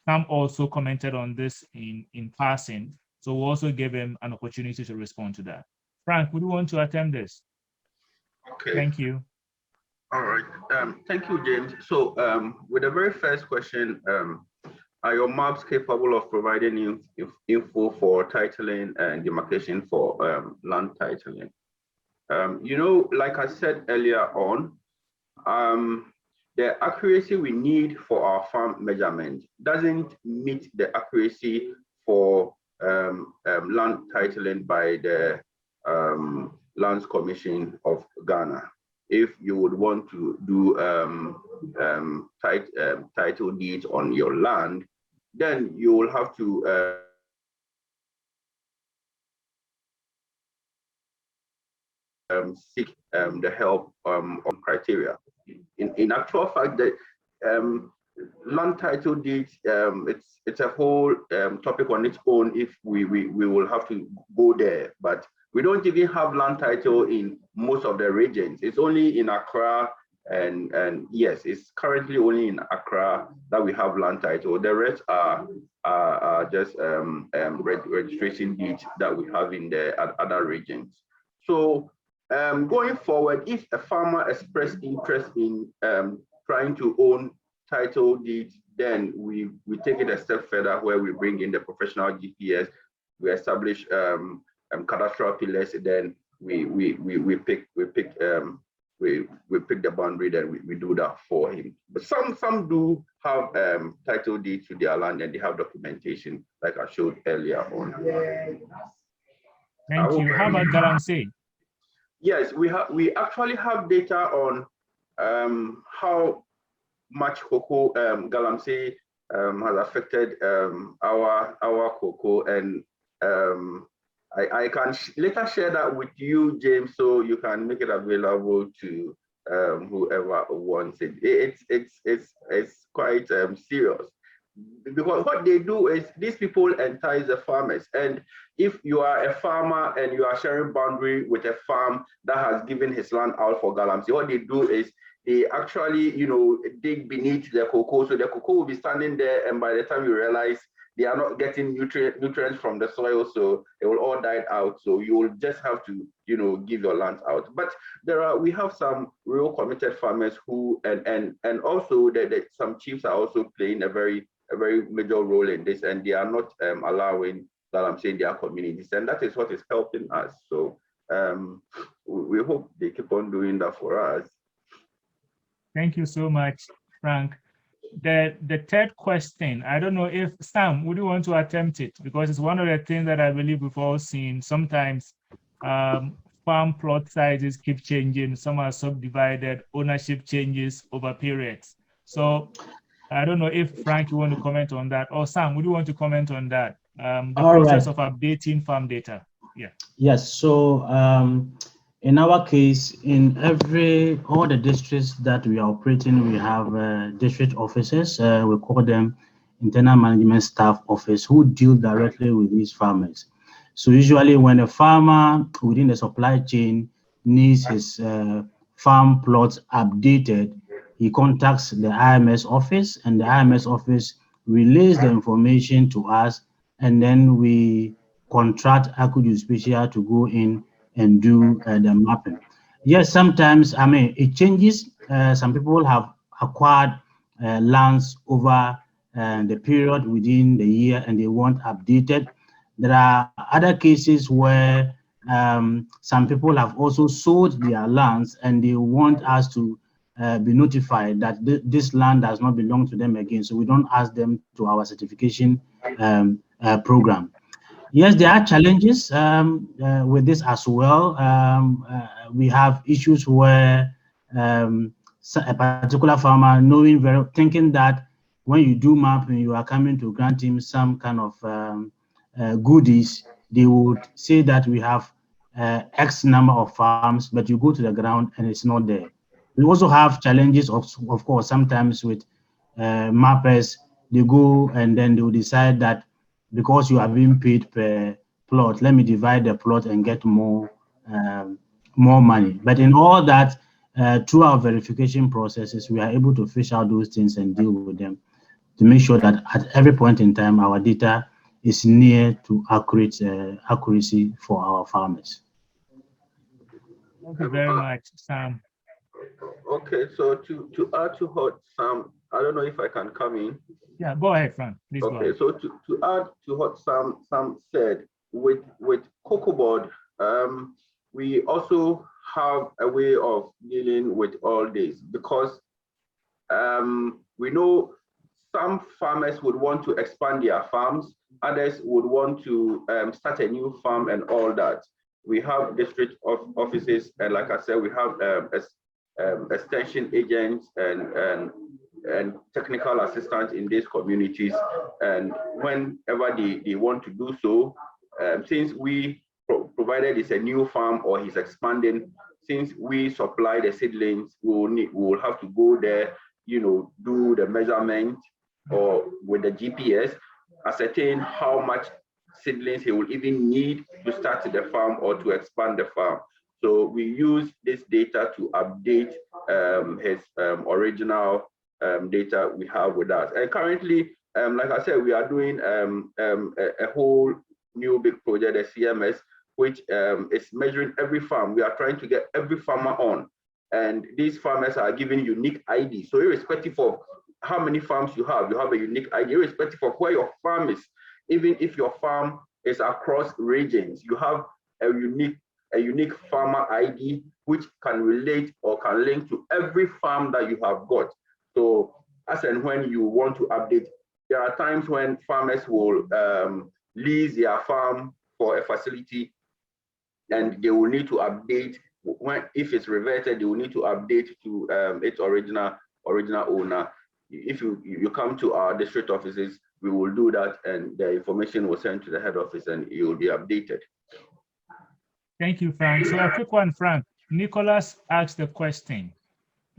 S1: Sam also commented on this in passing, so we'll also give him an opportunity to respond to that. Frank, would you want to attempt this?
S2: Okay.
S1: Thank you.
S2: All right. Thank you, James. So with the very first question, are your maps capable of providing info for titling and demarcation for land titling? You know, like I said earlier on, the accuracy we need for our farm measurement doesn't meet the accuracy for land titling by the Lands Commission of Ghana. If you would want to do title deeds on your land, then you will have to seek the help on criteria. In actual fact, that land title deeds, it's a whole topic on its own if we will have to go there. But we don't even have land title in most of the regions. It's only in Accra, and yes, it's currently only in Accra that we have land title. The rest are just registration deeds that we have in the other regions. So going forward, if a farmer expressed interest in trying to own title deeds, then we take it a step further where we bring in the professional GPS, we establish cadastral pillars, then we pick the boundary, then we do that for him. But some do have title deeds to their land and they have documentation, like I showed earlier on.
S1: Thank you. How about galamsey?
S2: Yes, we actually have data on how much cocoa galamsey has affected our cocoa, and I can later share that with you, James, so you can make it available to whoever wants it. It's quite serious. because what they do is these people entice the farmers. And if you are a farmer and you are sharing boundary with a farm that has given his land out for galamsey, what they do is they actually, dig beneath the cocoa. So the cocoa will be standing there, and by the time you realize they are not getting nutrients from the soil, so it will all die out. So you will just have to, give your land out. But we have some real committed farmers who, and also that some chiefs are also playing a very major role in this, and they are not allowing galamsey in their communities, and that is what is helping us. So we hope they keep on doing that for us.
S1: Thank you so much, Frank. The third question, I don't know if, Sam, would you want to attempt it? Because it's one of the things that I believe we've all seen. Sometimes farm plot sizes keep changing. Some are subdivided, ownership changes over periods. So I don't know if, Frank, you want to comment on that, or Sam, would you want to comment on that? The process of updating farm data. Yeah.
S3: Yes. So in our case, in all the districts that we are operating, we have district officers. We call them internal management staff office, who deal directly with these farmers. So usually when a farmer within the supply chain needs his farm plots updated, he contacts the IMS office, and the IMS office relays the information to us, and then we contract AccuGeospatial to go in and do the mapping. Yes, sometimes, it changes. Some people have acquired lands over the period within the year, and they want updated. There are other cases where some people have also sold their lands, and they want us to be notified that this land does not belong to them again. So we don't ask them to our certification program. Yes, there are challenges with this as well. We have issues where a particular farmer thinking that when you do mapping, you are coming to grant him some kind of goodies. They would say that we have X number of farms, but you go to the ground and it's not there. We also have challenges, of course, sometimes with mappers. They go and then they will decide that because you are being paid per plot, let me divide the plot and get more money. But in all that, through our verification processes, we are able to fish out those things and deal with them to make sure that at every point in time, our data is near to accuracy for our farmers.
S1: Thank you very much, Sam.
S2: Okay, so to add to what Sam, I don't know if I can come in.
S1: Yeah, go ahead, Frank. Please go ahead.
S2: So to add to what Sam said, with Cocoa Board, we also have a way of dealing with all this, because we know some farmers would want to expand their farms, others would want to start a new farm and all that. We have district offices, and like I said, we have extension agents and technical assistants in these communities. And whenever they want to do so, since we provided it's a new farm or he's expanding, since we supply the seedlings, we will have to go there, do the measurement or with the GPS, ascertain how much seedlings he will even need to start the farm or to expand the farm. So we use this data to update his original data we have with us. And currently, like I said, we are doing a whole new big project, the CMS, which is measuring every farm. We are trying to get every farmer on, and these farmers are given unique ID. So irrespective of how many farms you have a unique ID, irrespective of where your farm is. Even if your farm is across regions, you have a unique farmer ID, which can relate or can link to every farm that you have got. So as and when you want to update, there are times when farmers will lease their farm for a facility, and they will need to update. If it's reverted, they will need to update to its original owner. If you come to our district offices, we will do that, and the information will send to the head office, and it will be updated.
S1: Thank you, Frank. So a quick one, Frank. Nicholas asked the question.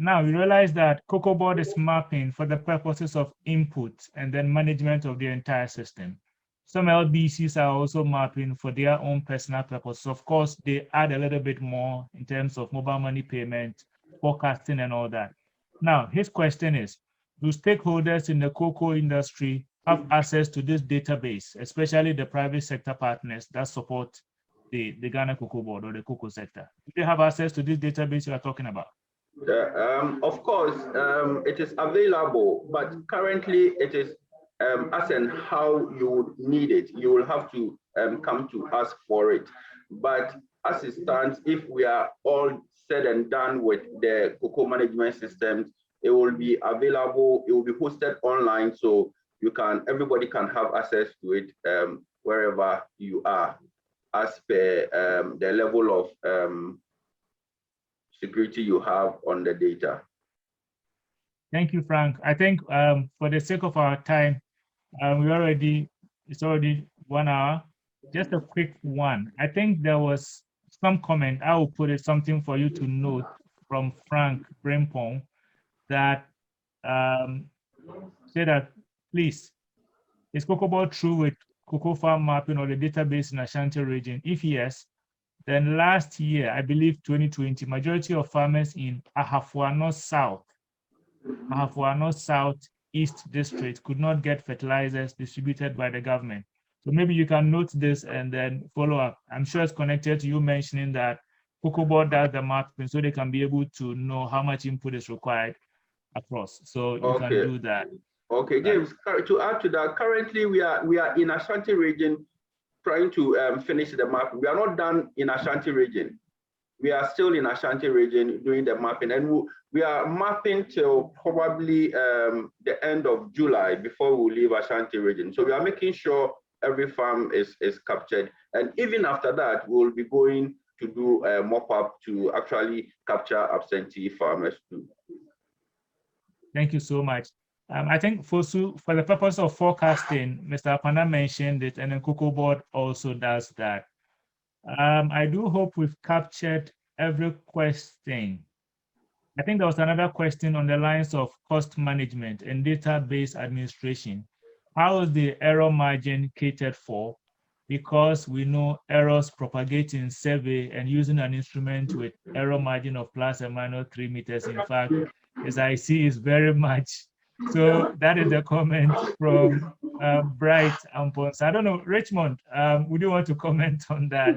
S1: Now we realize that Cocoa Board is mapping for the purposes of input and then management of the entire system. Some LBCs are also mapping for their own personal purposes. Of course, they add a little bit more in terms of mobile money payment, forecasting, and all that. Now, his question is, do stakeholders in the cocoa industry have access to this database, especially the private sector partners that support the Ghana Cocoa Board or the cocoa sector? Do they have access to this database you are talking about?
S2: Of course, it is available, but currently it is as and how you would need it. You will have to come to ask for it. But as it stands, if we are all said and done with the cocoa management systems, it will be available. It will be hosted online, so everybody can have access to it wherever you are, as per the level of security you have on the data.
S1: Thank you, Frank. I think for the sake of our time, it's already 1 hour. Just a quick one. I think there was some comment, I will put it something for you to note from Frank Brimpong that said that, please, is Cocoa Board true with cocoa farm mapping or the database in Ashanti region? If yes, then last year, I believe 2020, majority of farmers in Ahafuano South East District could not get fertilizers distributed by the government. So maybe you can note this and then follow up. I'm sure it's connected to you mentioning that Cocoa Board does the mapping so they can be able to know how much input is required across. So you can do that.
S2: Okay, James, to add to that, currently we are in Ashanti region trying to finish the map. We are not done in Ashanti region. We are still in Ashanti region doing the mapping, and we are mapping till probably the end of July before we leave Ashanti region. So we are making sure every farm is captured, and even after that, we will be going to do a mop-up to actually capture absentee farmers too.
S1: Thank you so much. I think for the purpose of forecasting, Mr. Apana mentioned it, and then Cocoa Board also does that. I do hope we've captured every question. I think there was another question on the lines of cost management and database administration. How is the error margin catered for? Because we know errors propagate in survey, and using an instrument with error margin of plus and minus 3 meters, in fact, as I see, is very much. So that is the comment from Bright Ampons. I don't know, Richmond, would you want to comment on that?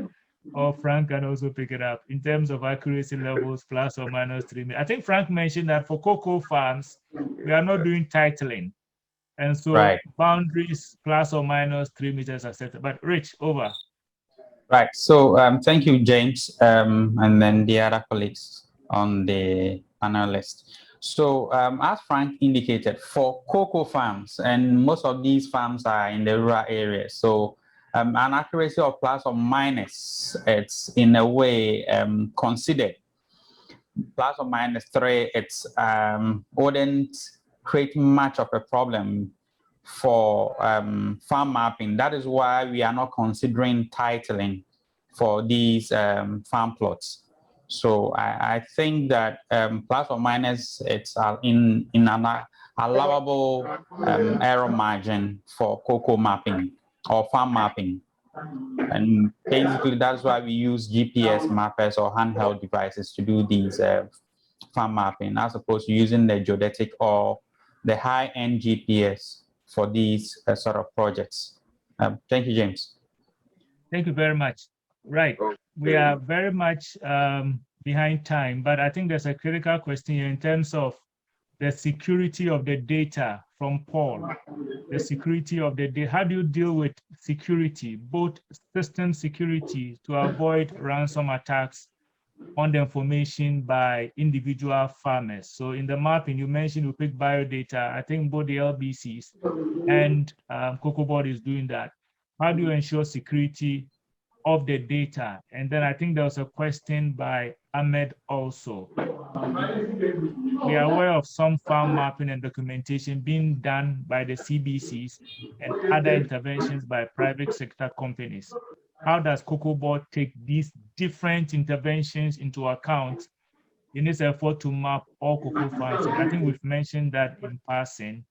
S1: Or Frank can also pick it up in terms of accuracy levels, plus or minus 3 meters. I think Frank mentioned that for cocoa farms, we are not doing titling. And so boundaries plus or minus 3 meters are set. But Rich, over.
S5: Right. So thank you, James, and then the other colleagues on the panelist. So as Frank indicated, for cocoa farms, and most of these farms are in the rural areas, so an accuracy of plus or minus, it's in a way considered. Plus or minus 3, it's wouldn't create much of a problem for farm mapping. That is why we are not considering titling for these farm plots. So I think that plus or minus, it's in an allowable error margin for cocoa mapping or farm mapping. And basically that's why we use GPS mappers or handheld devices to do these farm mapping, as opposed to using the geodetic or the high-end GPS for these sort of projects. Thank you, James.
S1: Thank you very much. Right. We are very much behind time, but I think there's a critical question here in terms of the security of the data from Paul. The security of the data. How do you deal with security, both system security to avoid ransom attacks on the information by individual farmers? So in the mapping, you mentioned we pick biodata. I think both the LBCs and Cocoa Board is doing that. How do you ensure security of the data? And then I think there was a question by Ahmed also. We are aware of some farm mapping and documentation being done by the CBCs and other interventions by private sector companies. How does Cocoa Board take these different interventions into account in its effort to map all cocoa farms. And I think we've mentioned that in passing.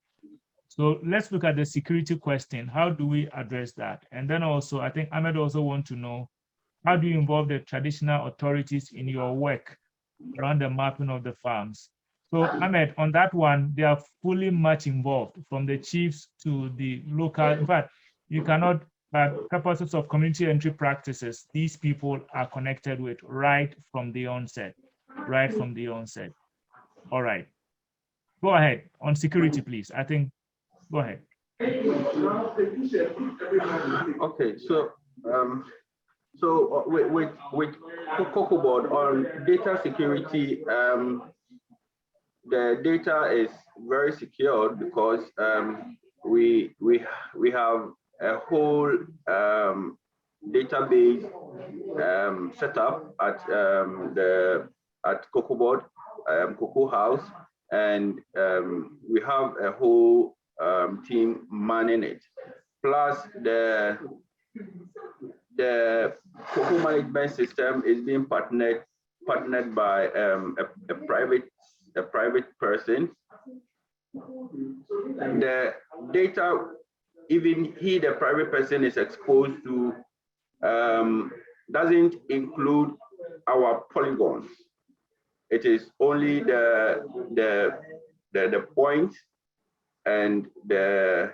S1: So let's look at the security question. How do we address that? And then also, I think Ahmed also wants to know, how do you involve the traditional authorities in your work around the mapping of the farms? So Ahmed, on that one, they are fully much involved, from the chiefs to the local. In fact, you cannot, purposes of community entry practices, these people are connected with right from the onset, right from the onset. All right, go ahead on security, please. I think, go ahead.
S2: Okay, so with COCOBOD on data security, the data is very secured because we have a whole database set up at COCOBOD, Cocoa House, and we have a whole team manning it. Plus the cocoa management system is being partnered by a private person. The data, even the private person is exposed to, doesn't include our polygons. It is only the points and the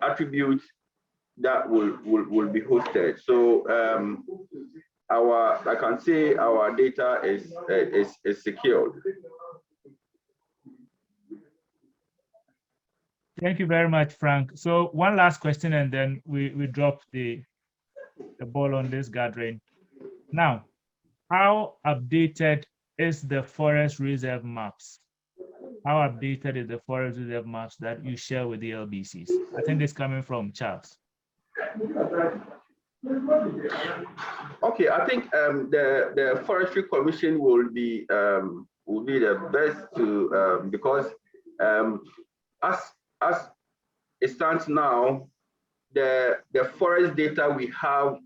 S2: attributes that will be hosted. So I can say our data is secured.
S1: Thank you very much, Frank. So one last question, and then we drop the ball on this gathering. Now, how updated is the forest reserve maps? How updated is the forest reserve maps that you share with the LBCs? I think this is coming from Charles.
S2: Okay, I think the Forestry Commission will be the best to because as it stands now, the forest data we have,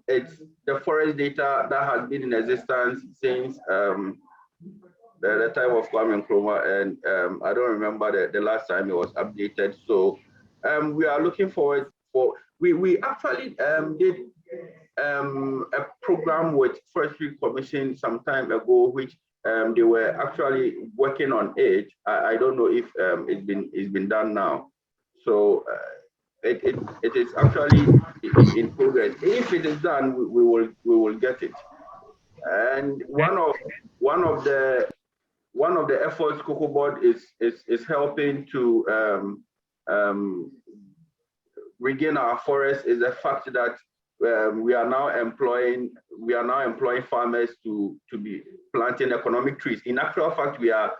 S2: it's the forest data that has been in existence since the time of Kwame Nkrumah, and I don't remember the last time it was updated. So we are looking forward for, we actually did a program with Forestry Commission some time ago, which they were actually working on it. I don't know if it's been done now. So it is actually in progress. If it is done, we will get it. And one of the efforts COCOBOD is helping to regain our forest is the fact that we are now employing farmers to be planting economic trees. In actual fact, we are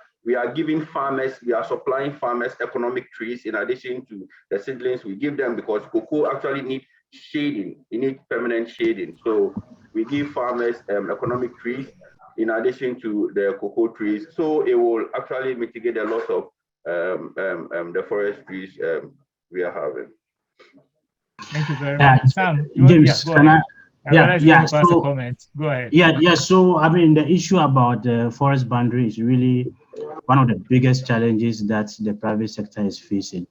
S2: giving farmers, we are supplying farmers economic trees in addition to the seedlings we give them, because cocoa actually needs shading, it needs permanent shading. So we give farmers economic trees in addition to the cocoa trees. So it will actually mitigate a lot of the forest trees we are having.
S1: Thank you very much. Sam,
S3: James,
S1: go ahead.
S3: So,
S1: comment. Go ahead.
S3: Yeah. So, I mean, the issue about the forest boundary is really one of the biggest challenges that the private sector is facing.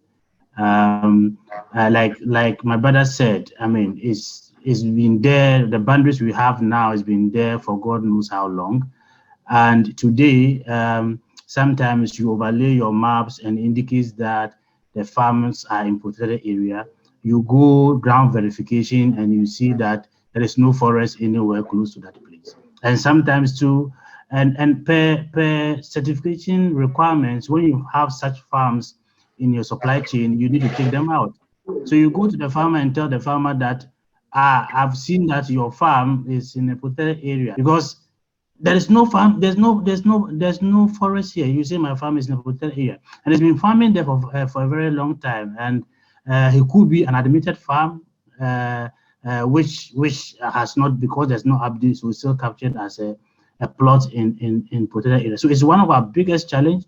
S3: Like my brother said, I mean, it's been there. The boundaries we have now has been there for God knows how long. And today, sometimes you overlay your maps and indicates that the farmers are in protected area. You go ground verification and you see that there is no forest anywhere close to that place. And sometimes too, and per certification requirements, when you have such farms in your supply chain, you need to take them out. So you go to the farmer and tell the farmer that, I've seen that your farm is in a protected area, because there is no farm, there's no forest here. You say my farm is in a protected area, and it's been farming there for a very long time, and he could be an admitted farm, which has not, because there's no update, so it's still captured as a plot in protected area. So it's one of our biggest challenge,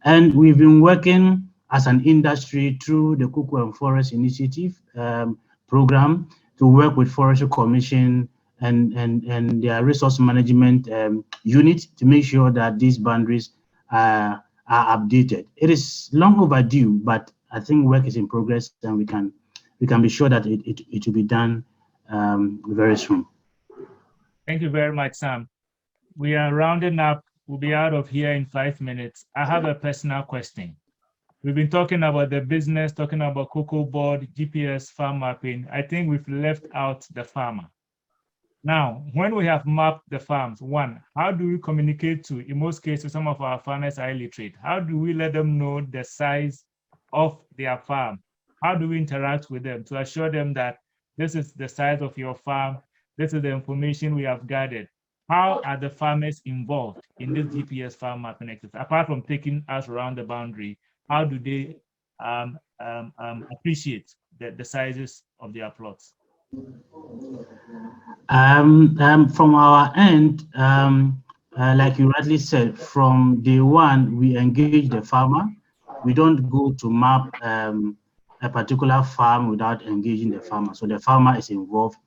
S3: and we've been working as an industry through the Cocoa and Forest Initiative program to work with Forestry Commission and their resource management unit to make sure that these boundaries are updated. It is long overdue, but I think work is in progress, and we can be sure that it will be done very soon.
S1: Thank you very much, Sam. We are rounding up. We'll be out of here in 5 minutes. I have a personal question. We've been talking about the business, talking about cocoa board, GPS, farm mapping. I think we've left out the farmer. Now, when we have mapped the farms, one, how do we communicate to, in most cases, some of our farmers are illiterate. How do we let them know the size of their farm? How do we interact with them to assure them that this is the size of your farm, this is the information we have gathered? How are the farmers involved in this GPS farm mapping exercise? Apart from taking us around the boundary, how do they appreciate the sizes of their plots?
S3: From our end, like you rightly said, from day one, we engage the farmer. We don't go to map a particular farm without engaging the farmer. So the farmer is involved.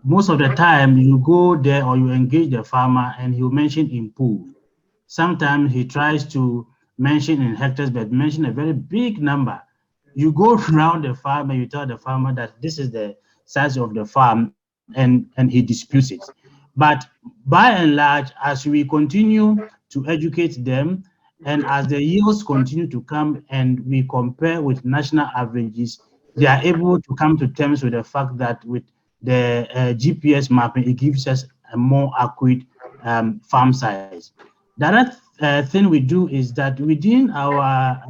S3: Most of the time, you go there or you engage the farmer and he'll mention in pool. Sometimes he tries to mention in hectares, but mention a very big number. You go around the farm and you tell the farmer that this is the size of the farm, and he disputes it. But by and large, as we continue to educate them, and as the yields continue to come and we compare with national averages, they are able to come to terms with the fact that with the GPS mapping, it gives us a more accurate farm size. The other thing we do is that within our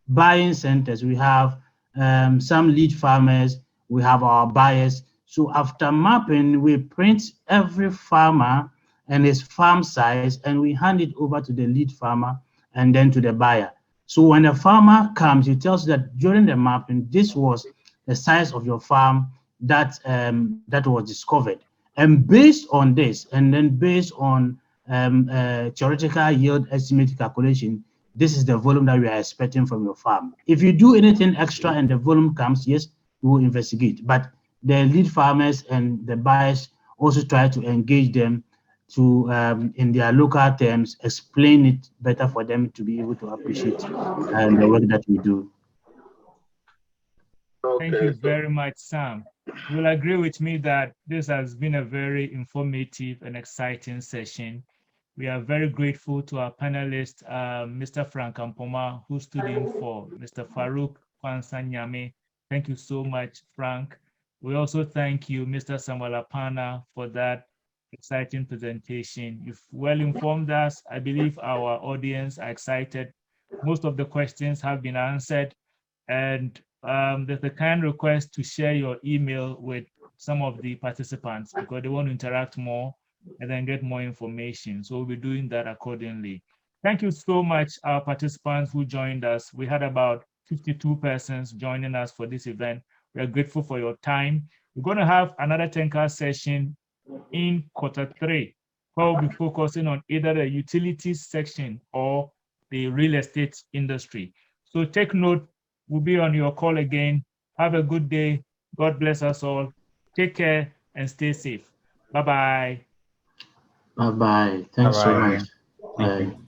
S3: buying centers, we have some lead farmers, we have our buyers. So after mapping, we print every farmer and his farm size, and we hand it over to the lead farmer and then to the buyer. So when the farmer comes, he tells you that during the mapping, this was the size of your farm that that was discovered. And based on this, and then based on theoretical yield estimate calculation, this is the volume that we are expecting from your farm. If you do anything extra and the volume comes, yes, we will investigate. But the lead farmers and the buyers also try to engage them to, in their local terms, explain it better for them to be able to appreciate the work that we do.
S1: Thank you very much, Sam. You will agree with me that this has been a very informative and exciting session. We are very grateful to our panelist, Mr. Frank Ampoma, who stood in for Mr. Farouk Kwansanyame. Thank you so much, Frank. We also thank you, Mr. Samuel Apana, for that exciting presentation. You've well informed us. I believe our audience are excited. Most of the questions have been answered, and there's a kind request to share your email with some of the participants because they want to interact more and then get more information. So we'll be doing that accordingly. Thank you so much, our participants who joined us. We had about 52 persons joining us for this event. We are grateful for your time. We're going to have another 10-card session in Q3, where we'll be focusing on either the utilities section or the real estate industry. So take note, we'll be on your call again. Have a good day. God bless us all. Take care and stay safe. Bye-bye.
S3: Bye-bye. Thanks so much.
S5: Thank you.